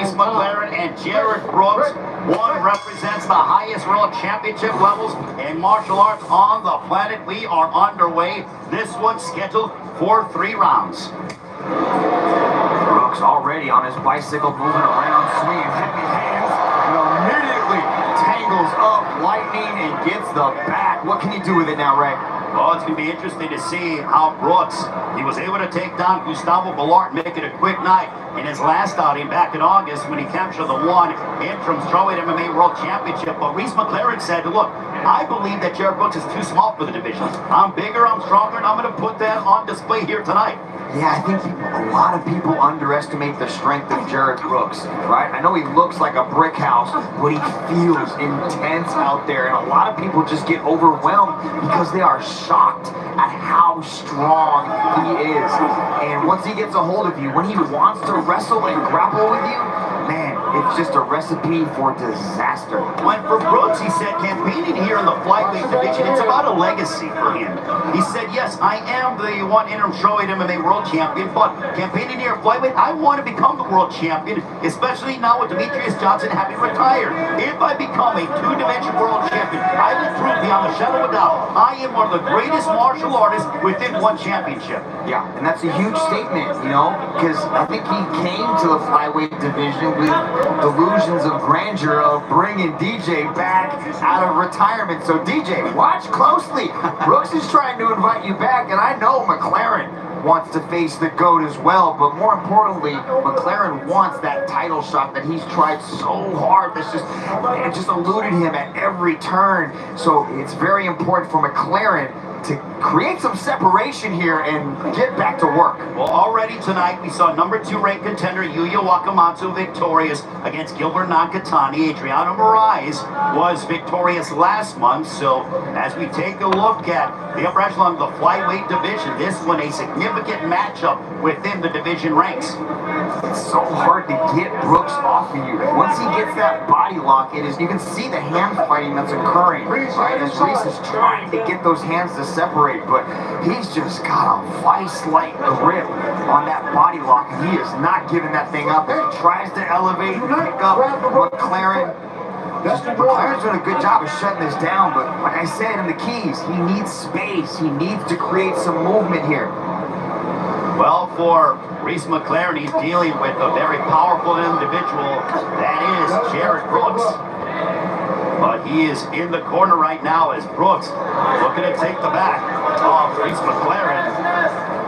Reese McLaren and Jared Brooks. One represents the highest world championship levels in martial arts on the planet. We are underway. This one's scheduled for 3 rounds. Brooks already on his bicycle, moving around, swinging heavy hands, and immediately tangles up Lightning and gets the back. What can he do with it now, Ray? Well, it's going to be interesting to see how Brooks, he was able to take down Gustavo Ballart and make it a quick night in his last outing back in August when he captured the interim strawweight MMA World Championship. But Reese McLaren said, look, I believe that Jared Brooks is too small for the division. I'm bigger, I'm stronger, and I'm going to put that on display here tonight. Yeah, I think a lot of people underestimate the strength of Jared Brooks, right? I know he looks like a brick house, but he feels intense out there, and a lot of people just get overwhelmed because they are shocked at how strong he is. And once he gets a hold of you, when he wants to wrestle and grapple with you, man, it's just a recipe for disaster. When for Brooks, he said, campaigning here in the flyweight division, it's about a legacy for him. He said, yes, I am the interim strawweight MMA world champion, but campaigning here at flyweight, I want to become the world champion, especially now with Demetrius Johnson having retired. If I become a 2-dimension world champion, I will prove beyond a shadow of a doubt, I am one of the greatest martial artists within one championship. Yeah, and that's a huge statement, you know, because I think he came to the flyweight division with delusions of grandeur of bringing DJ back out of retirement. So DJ, watch closely. Brooks is trying to invite you back, and I know McLaren wants to face the GOAT as well, but more importantly, McLaren wants that title shot that he's tried so hard that's just eluded him at every turn. So it's very important for McLaren to create some separation here and get back to work. Well, already tonight we saw number 2 ranked contender Yuya Wakamatsu victorious against Gilbert Nakatani. Adriano Moraes was victorious last month. So as we take a look at the upper echelon of the flyweight division, this one a significant matchup within the division ranks. It's so hard to get Brooks off of you. Once he gets that body lock, you can see the hand fighting that's occurring, right? As Reese is trying to get those hands to separate, but he's just got a vice-like grip on that body lock, and he is not giving that thing up. As he tries to elevate and pick up McLaren. McLaren's doing a good job of shutting this down, but like I said in the keys, he needs space. He needs to create some movement here. Well, for Reese McLaren, he's dealing with a very powerful individual, that is Jared Brooks. But he is in the corner right now as Brooks looking to take the back of Reese McLaren.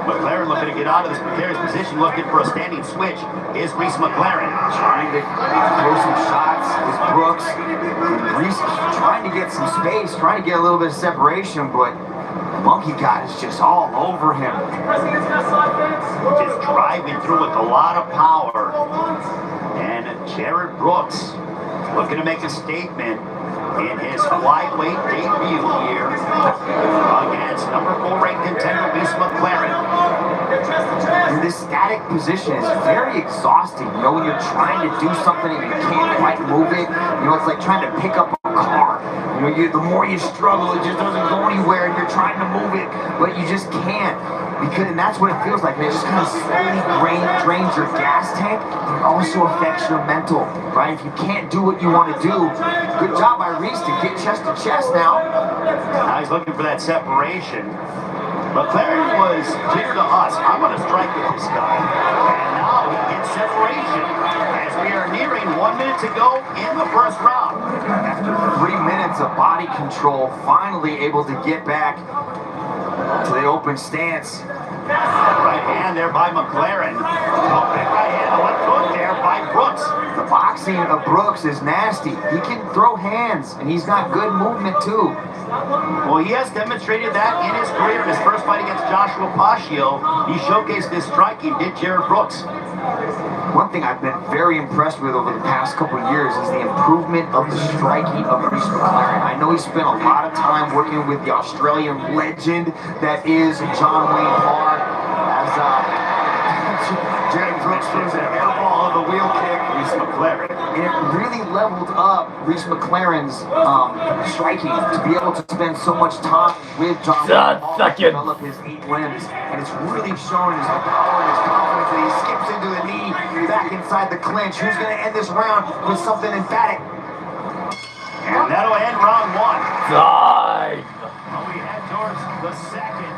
McLaren looking to get out of this precarious position, looking for a standing switch is Reese McLaren. Trying to throw some shots is Brooks. Reese trying to get some space, trying to get a little bit of separation, but Monkey God is just all over him. Just driving through with a lot of power. And Jared Brooks looking to make a statement in his flyweight debut here against number 4 ranked contender Reese McLaren. And this static position is very exhausting. You know, when you're trying to do something and you can't quite move it, you know, it's like trying to pick up a car. You know, the more you struggle, it just doesn't go anywhere, and you're trying to move it, but you just can't. And that's what it feels like. And it just kind of slowly drains your gas tank. It also affects your mental, right? If you can't do what you want to do, good job by Reese to get chest to chest now. Now he's looking for that separation. McLaren was clear to us. I'm going to strike with this guy. And now he gets separation as we are nearing 1 minute to go in the first round. After 3 minutes of body control, finally able to get back to the open stance. Right hand there by McLaren. Oh, big right hand, left hook there by Brooks. The boxing of Brooks is nasty. He can throw hands, and he's got good movement too. Well, he has demonstrated that in his career. In his first fight against Joshua Pacio, he showcased his striking, did Jared Brooks. One thing I've been very impressed with over the past couple of years is the improvement of the striking of Reese McLaren. I know he spent a lot of time working with the Australian legend that is John Wayne Parr, as Jared Brooks throws an airball of the wheel kick. Reese McLaren. And it really leveled up Reese McLaren's striking to be able to spend so much time with John Wayne Parr to develop his 8 limbs. And it's really showing his power and his confidence and he skips into the knee back inside the clinch. Who's going to end this round with something emphatic? And that'll end round one. God. Well, we head towards the second.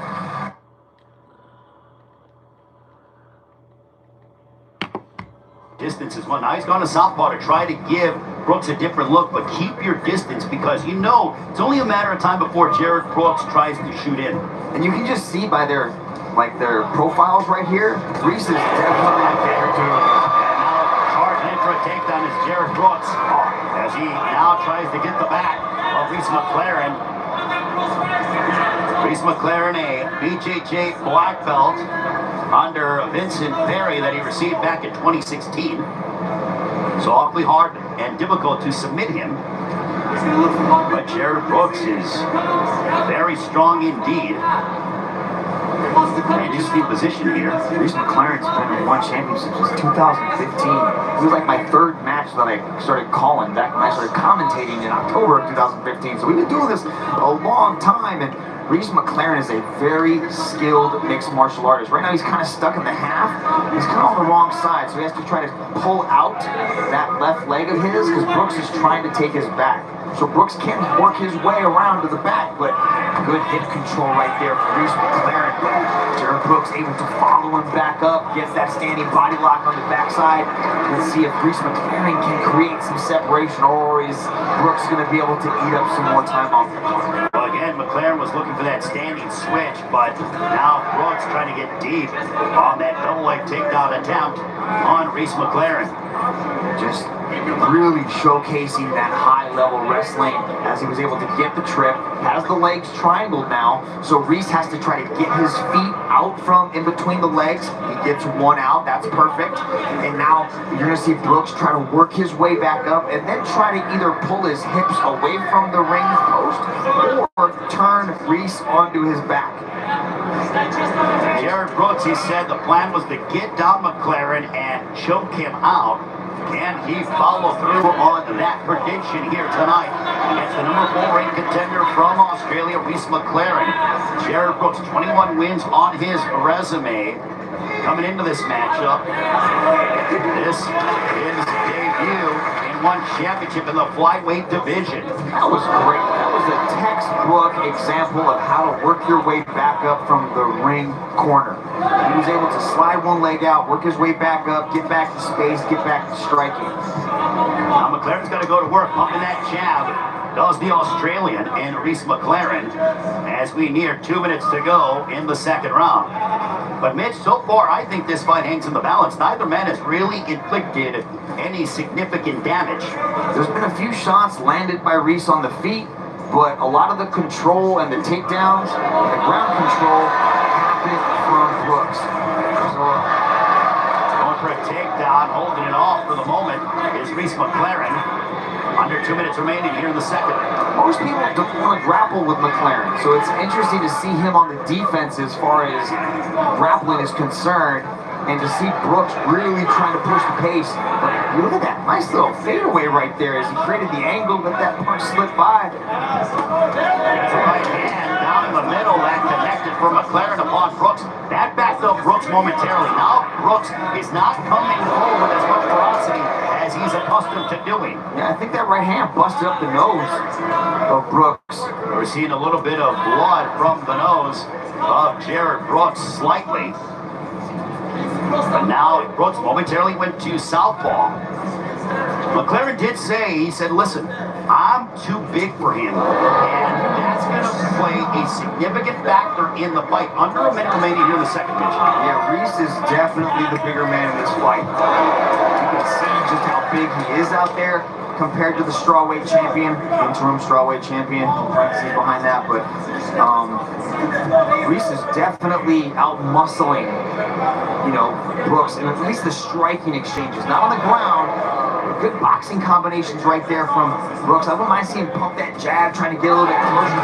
Distance is one. Now he's gone to southpaw to try to give Brooks a different look, but keep your distance because you know it's only a matter of time before Jared Brooks tries to shoot in. And you can just see by their profiles right here, Reese is definitely the favorite too. And now charging in for a takedown is Jared Brooks as he now tries to get the back of Reese McLaren. Reese McLaren, a BJJ black belt under Vincent Perry that he received back in 2016. So awfully hard and difficult to submit him. But Jared Brooks is very strong indeed. And just the position here. Reese McLaren's been in one championship since 2015. It was like my third match that I started calling back when I started commentating in October of 2015. So we've been doing this a long time, and Reese McLaren is a very skilled mixed martial artist. Right now he's kind of stuck in the half. He's kind of on the wrong side, so he has to try to pull out that left leg of his because Brooks is trying to take his back. So Brooks can work his way around to the back, but good hip control right there for Reese McLaren. Jared Brooks able to follow him back up, gets that standing body lock on the backside. Let's see if Reese McLaren can create some separation, or is Brooks going to be able to eat up some more time off the clock? Well, again, McLaren was looking for that standing switch, but now Brooks trying to get deep on that double leg takedown attempt on Reese McLaren. Just really showcasing that high-level wrestling as he was able to get the trip. Has the legs triangled now, so Reese has to try to get his feet out from in between the legs. He gets one out, that's perfect. And now you're going to see Brooks try to work his way back up and then try to either pull his hips away from the ring post or turn Reese onto his back. Jared Brooks, he said the plan was to get down McLaren and choke him out. Can he follow through on that prediction here tonight against the number 4 ranked contender from Australia, Reese McLaren? Jared Brooks, 21 wins on his resume coming into this matchup. This is his debut in one championship in the flyweight division. That was great. That was a textbook example of how to work your way back up from the ring corner. He was able to slide one leg out, work his way back up, get back to space, get back to striking. Now McLaren's got to go to work, pumping that jab. Does the Australian and Reese McLaren as we near 2 minutes to go in the second round. But Mitch, so far I think this fight hangs in the balance. Neither man has really inflicted any significant damage. There's been a few shots landed by Reese on the feet, but a lot of the control and the takedowns, the ground control, happened from Brooks. So, going for a takedown, holding it off for the moment is Reese McLaren. Under 2 minutes remaining here in the second. Most people don't want to grapple with McLaren, so it's interesting to see him on the defense as far as grappling is concerned, and to see Brooks really trying to push the pace. But look at that nice little fadeaway right there as he created the angle, let that punch slip by. That's a right hand down in the middle that connected for McLaren upon Brooks. That backed up Brooks momentarily. Now Brooks is not coming forward with as much ferocity as he's accustomed to doing. Yeah, I think that right hand busted up the nose of Brooks. We're seeing a little bit of blood from the nose of Jared Brooks slightly. And now Brooks momentarily went to southpaw. McLaren did say, he said, listen, I'm too big for him. And that's going to play a significant factor in the fight. Under a minute remaining here in the second pitch. Yeah, Reese is definitely the bigger man in this fight. You can see just how big he is out there compared to the strawweight champion, interim strawweight champion, parentheses behind that, but Reese is definitely out-muscling, Brooks, and at least the striking exchanges, not on the ground. Good boxing combinations right there from Brooks. I wouldn't mind seeing him pump that jab, trying to get a little bit closer.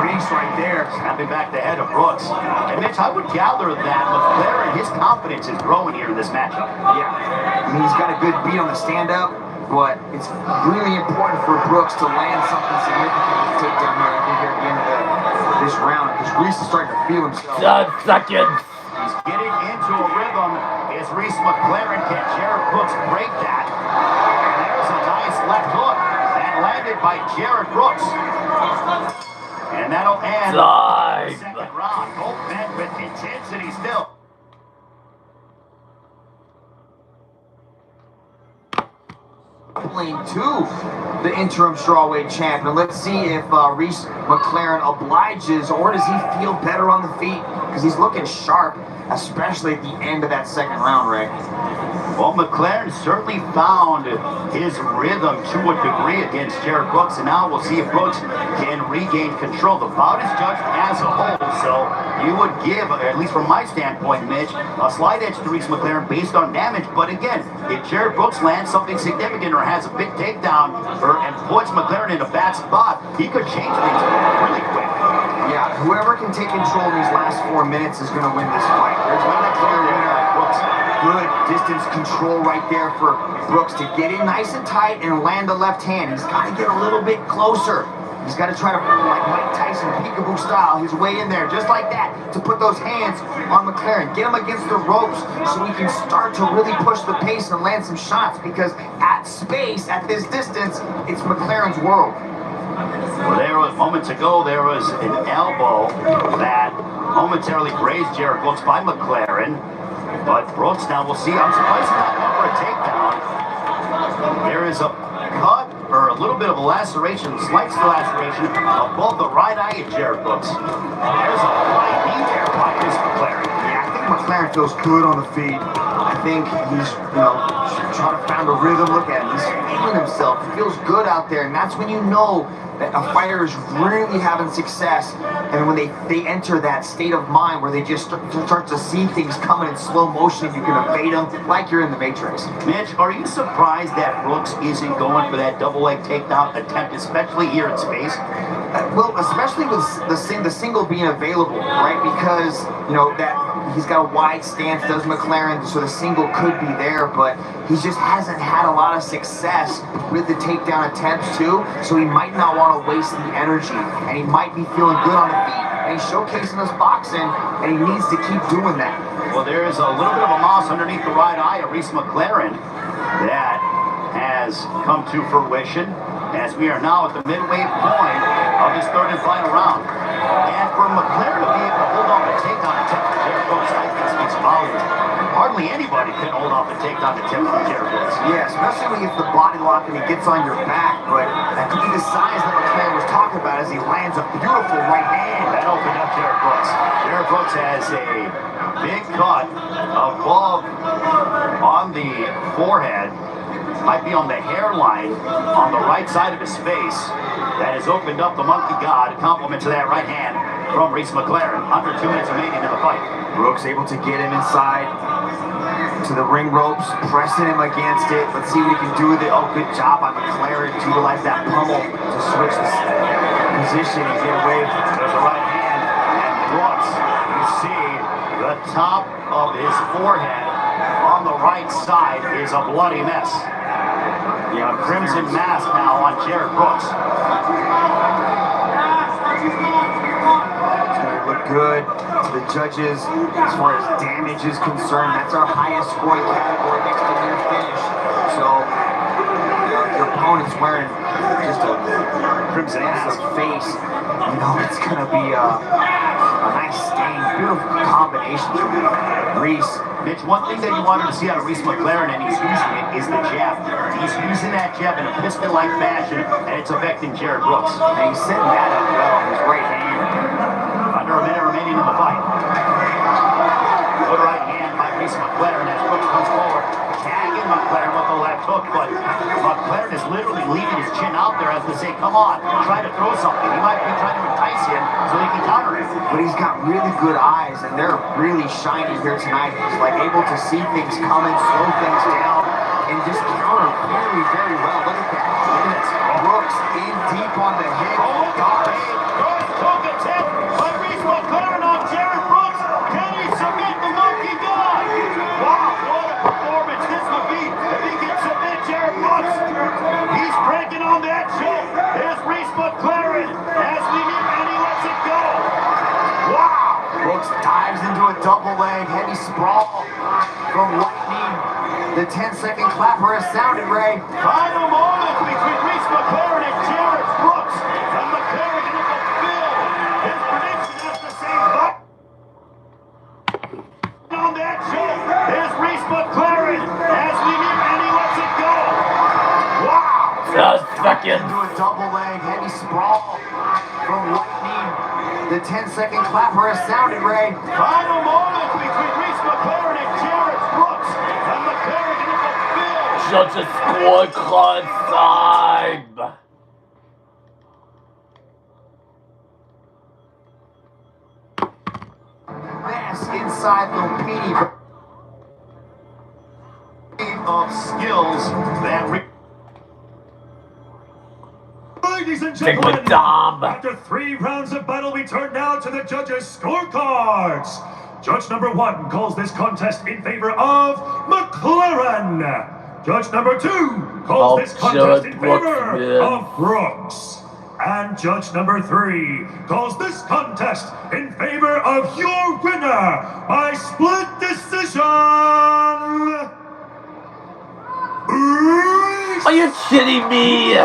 Reese right there. Snapping back the head of Brooks. And Mitch, I would gather that McLaren, his confidence is growing here in this matchup. Yeah, I mean, he's got a good beat on the stand-up, but it's really important for Brooks to land something significant with the takedown here, I think, here at the end of this round, because Reese is starting to feel himself. 10 seconds. He's getting into a rhythm. Is Reese McLaren? Can Jared Brooks break that? And there's a nice left hook that landed by Jared Brooks. And that'll end the second round. Both men with intensity still. To the interim strawweight champion. Let's see if Reese McLaren obliges, or does he feel better on the feet? Because he's looking sharp, especially at the end of that second round, Ray. Well, McLaren certainly found his rhythm to a degree against Jared Brooks, and now we'll see if Brooks can regain control. The bout is judged as a whole, so you would give, at least from my standpoint, Mitch, a slight edge to Reese McLaren based on damage. But again, if Jared Brooks lands something significant or has a big takedown and puts McLaren in a bad spot, he could change things really quick. Yeah, whoever can take control in these last 4 minutes is going to win this fight. There's one clear winner. Brooks. Good distance control right there for Brooks to get in nice and tight and land the left hand. He's got to get a little bit closer. He's got to try to, like Mike Tyson, peekaboo style, his way in there, just like that, to put those hands on McLaren. Get him against the ropes so he can start to really push the pace and land some shots, because at space, at this distance, it's McLaren's world. Well, there was, moments ago, there was an elbow that momentarily grazed Jared Brooks by McLaren. But Brooks, now we'll see. I'm surprised he's not going for a takedown. There is a cut, or a little bit of a laceration, slight laceration above the right eye of Jared Brooks. There's a flying knee there by Reese McLaren. Yeah, I think McLaren feels good on the feet. I think he's, trying to find a rhythm. Look at him. He's feeling himself. He feels good out there, and that's when you know that a fighter is really having success, and when they enter that state of mind where they just start to see things coming in slow motion, you can evade them like you're in the Matrix. Mitch, are you surprised that Brooks isn't going for that double leg takedown attempt, especially here in space? Well, especially with the single being available, right? Because, that he's got a wide stance, does McLaren, so the single could be there, but he just hasn't had a lot of success with the takedown attempts too, so he might not want to waste the energy, and he might be feeling good on the feet, and he's showcasing his boxing, and he needs to keep doing that. Well, there is a little bit of a moss underneath the right eye of Reese McLaren that has come to fruition, as we are now at the midway point of this third and final round. And for McLaren to be able to hold off a takedown attempt from Jared Brooks, I think speaks volumes. Hardly anybody can hold off a takedown attempt from Jared Brooks. Yeah, especially if the body lock and he gets on your back, but that could be the size that McLaren was talking about as he lands a beautiful right hand. That opened up Jared Brooks. Jared Brooks has a big cut above on the forehead, might be on the hairline on the right side of his face, that has opened up the monkey god. Compliment to that right hand from Reese McLaren. Under 2 minutes remaining in the fight. Brooks able to get him inside to the ring ropes, pressing him against it. Let's see what he can do with it. Oh, good job by McLaren to utilize that pummel to switch the position and get away. There's a right hand, and Brooks, you see the top of his forehead on the right side is a bloody mess. A crimson mask now on Jared Brooks. It's going to look good to the judges as far as damage is concerned. That's our highest scoring category next to near finish. So your opponent's wearing just a crimson mask face. It's going to be a nice stain. Beautiful combination from Reese. Mitch, one thing that you wanted to see out of Reese McLaren, and he's using it, is the jab. He's using that jab in a piston-like fashion, and it's affecting Jared Brooks. And he's setting that up well on his right hand. Under a minute remaining in the fight. Good right hand by Reese McLaren as Brooks comes forward, tagging McLaren with the left hook, but McLaren is literally leaving his chin out there as to say, come on, try to throw something. He might be trying to entice him so he can counter it. But he's got really good eyes, and they're really shiny here tonight. He's able to see things coming, slow things down, and just counter very, very well. Look at that. Look at this. Brooks in deep on the hip. Oh, God. First hook attempt by Reese McLaren on Jared Brooks. Can he submit the monkey god? Wow, what a performance this would be if he can submit Jared Brooks. He's cranking on that choke. There's Reese McLaren as we hit, and he lets it go. Wow. Brooks dives into a double leg sprawl from Lightning. The 10-second clapper has sounded, Ray. Final moments between Reese McLaren and Jared Brooks. And McLaren going to fulfill his prediction as the same button on that show. There's Reese McLaren as we hear, and he lets it go. Wow! Just fucking. Into a double leg, heavy sprawl from Lightning. The 10-second clapper has sounded, Ray. Final moments between Reese McLaren and Jared Brooks. And McLaren going to fulfill. Such a scorecard time. Mass inside Lopini. Of skills that Ladies and Take gentlemen, my Dom. after 3 rounds of battle, we turn now to the judges' scorecards. Judge number 1 calls this contest in favor of McLaren. Judge number 2 calls this contest in favor of Brooks. And judge number 3 calls this contest in favor of your winner by split decision. Are you kidding me?